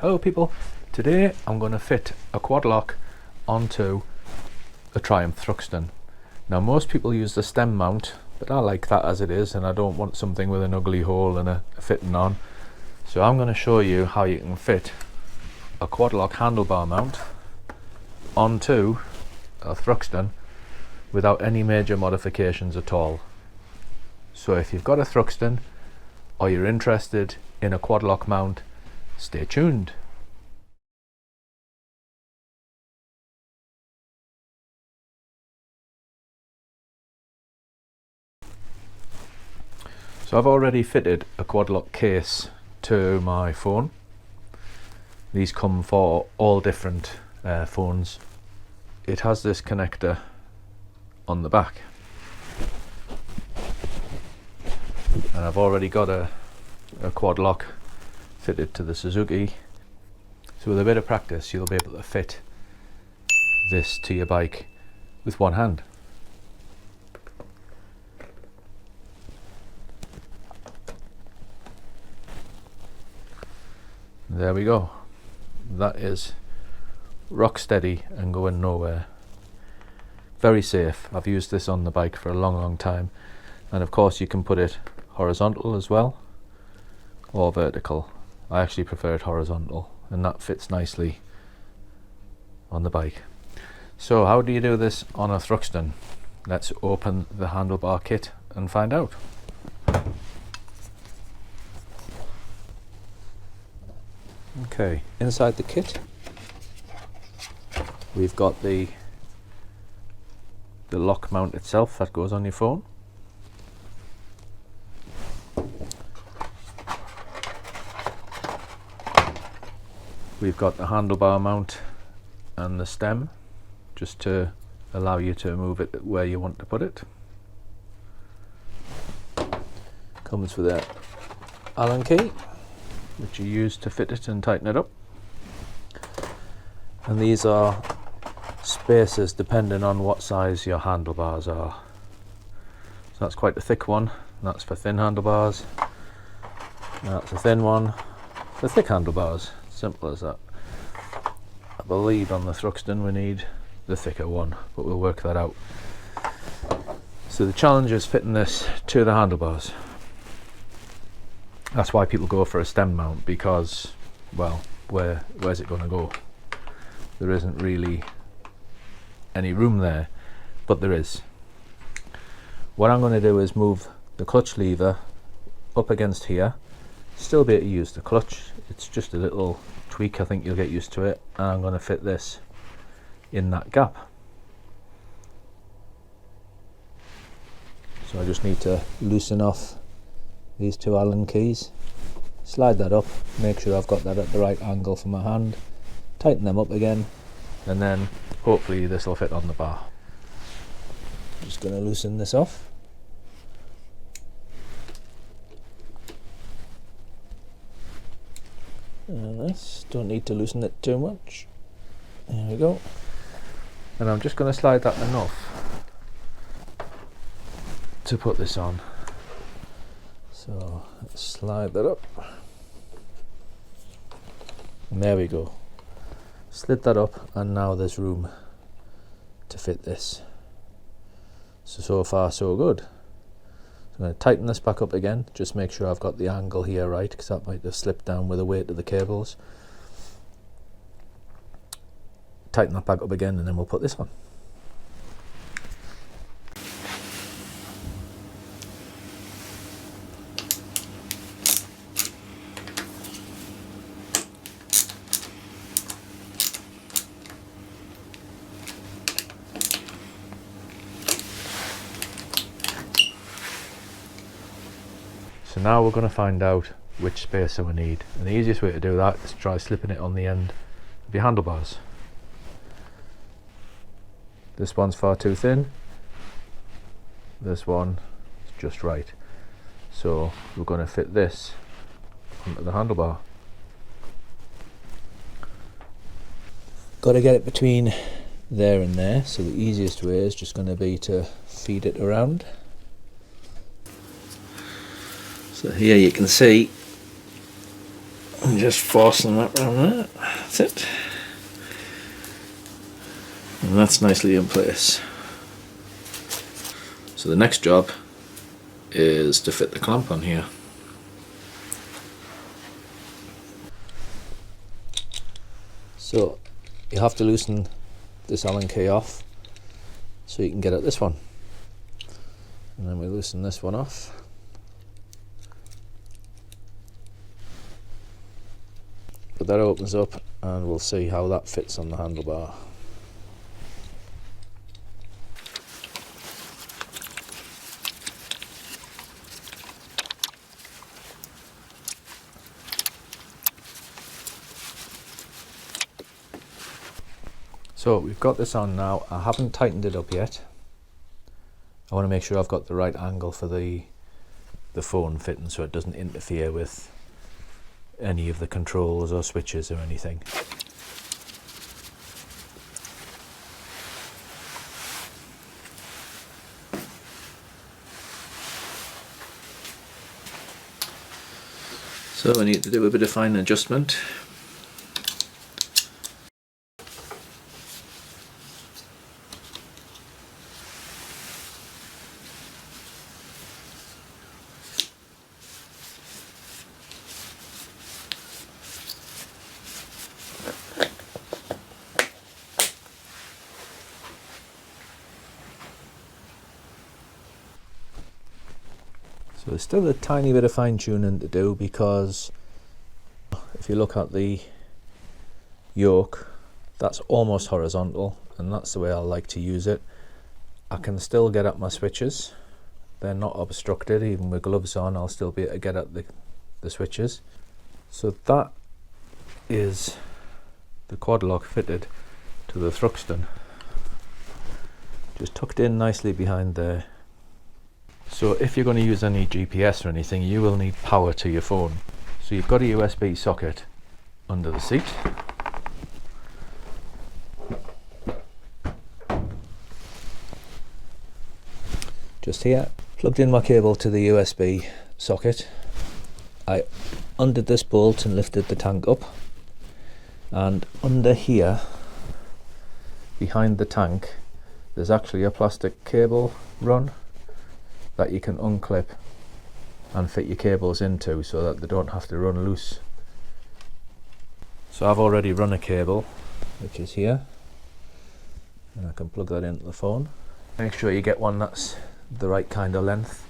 Hello people, today I'm going to fit a quad lock onto a Triumph Thruxton. Now most people use the stem mount, but I like that as it is and I don't want something with an ugly hole and a fitting on. So I'm going to show you how you can fit a quad lock handlebar mount onto a Thruxton without any major modifications at all. So if you've got a Thruxton or you're interested in a quad lock mount, stay tuned. So I've already fitted a quad lock case to my phone. These come for all different phones. It has this connector on the back. And I've already got a quad lock fitted to the Suzuki. So with a bit of practice you'll be able to fit this to your bike with one hand. There we go. That is rock steady and going nowhere. Very safe. I've used this on the bike for a long time, and of course you can put it horizontal as well or vertical. I actually prefer it horizontal and that fits nicely on the bike. So how do you do this on a Thruxton? Let's open the handlebar kit and find out. Okay, inside the kit we've got the lock mount itself that goes on your phone. We've got the handlebar mount and the stem, just to allow you to move it where you want to put it. Comes with an Allen key, which you use to fit it and tighten it up. And these are spacers depending on what size your handlebars are. So that's quite a thick one, that's for thin handlebars. That's a thin one for thick handlebars. Simple as that. I believe on the Thruxton we need the thicker one, but we'll work that out. So the challenge is fitting this to the handlebars. That's why people go for a stem mount, because, well, where's it going to go? There isn't really any room there, but there is. What I'm going to do is move the clutch lever up against here. Still be able to use the clutch. It's just a little tweak, I think you'll get used to it, and I'm going to fit this in that gap. So I just need to loosen off these two Allen keys, slide that up, make sure I've got that at the right angle for my hand, tighten them up again, and then hopefully this will fit on the bar. Just going to loosen this off. And this, don't need to loosen it too much. There we go. And I'm just going to slide that enough to put this on. So let's slide that up. And there we go. Slid that up, and now there's room to fit this. So far so good. I'm going to tighten this back up again, just make sure I've got the angle here right, because that might have slipped down with the weight of the cables. Tighten that back up again, and then we'll put this on. So now we're going to find out which spacer we need, and the easiest way to do that is try slipping it on the end of your handlebars. This one's far too thin, this one is just right, so we're going to fit this onto the handlebar. Got to get it between there and there, so the easiest way is just going to be to feed it around. So here you can see And just fasten that around there. That's it. And that's nicely in place. So the next job is to fit the clamp on here. So you have to loosen this Allen key off so you can get at this one. And then we loosen this one off. But that opens up and we'll see how that fits on the handlebar. So we've got this on now. I haven't tightened it up yet. I want to make sure I've got the right angle for the phone fitting so it doesn't interfere with any of the controls or switches or anything. So I need to do a bit of fine adjustment. So there's still a tiny bit of fine tuning to do, because if you look at the yoke, that's almost horizontal, and that's the way I like to use it. I can still get at my switches. They're not obstructed. Even with gloves on, I'll still be able to get at the switches. So that is the quad lock fitted to the Thruxton. Just tucked in nicely behind there. So if you're going to use any GPS or anything, you will need power to your phone. So you've got a USB socket under the seat. Just here, plugged in my cable to the USB socket. I undid this bolt and lifted the tank up. And under here, behind the tank, there's actually a plastic cable run that you can unclip and fit your cables into so that they don't have to run loose. So I've already run a cable, which is here, and I can plug that into the phone. Make sure you get one that's the right kind of length,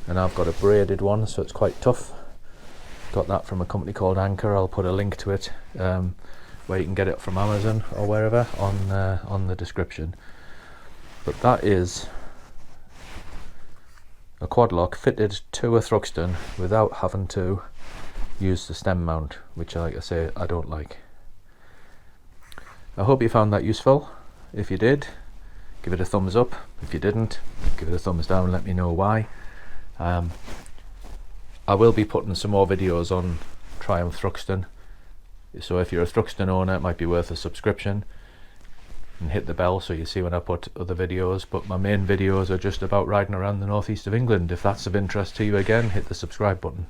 and I've got a braided one, so it's quite tough. Got that from a company called Anchor. I'll put a link to it where you can get it from Amazon or wherever on the description. But that is a quad lock fitted to a Thruxton without having to use the stem mount, which, like I say, I don't like. I hope you found that useful. If you did, give it a thumbs up. If you didn't, give it a thumbs down, let me know why. I will be putting some more videos on Triumph Thruxton, so if you're a Thruxton owner, it might be worth a subscription, and hit the bell so you see when I put other videos. But my main videos are just about riding around the northeast of England. If that's of interest to you, again, hit the subscribe button.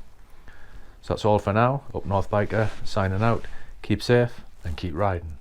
So that's all for now. Up North Biker signing out. Keep safe and keep riding.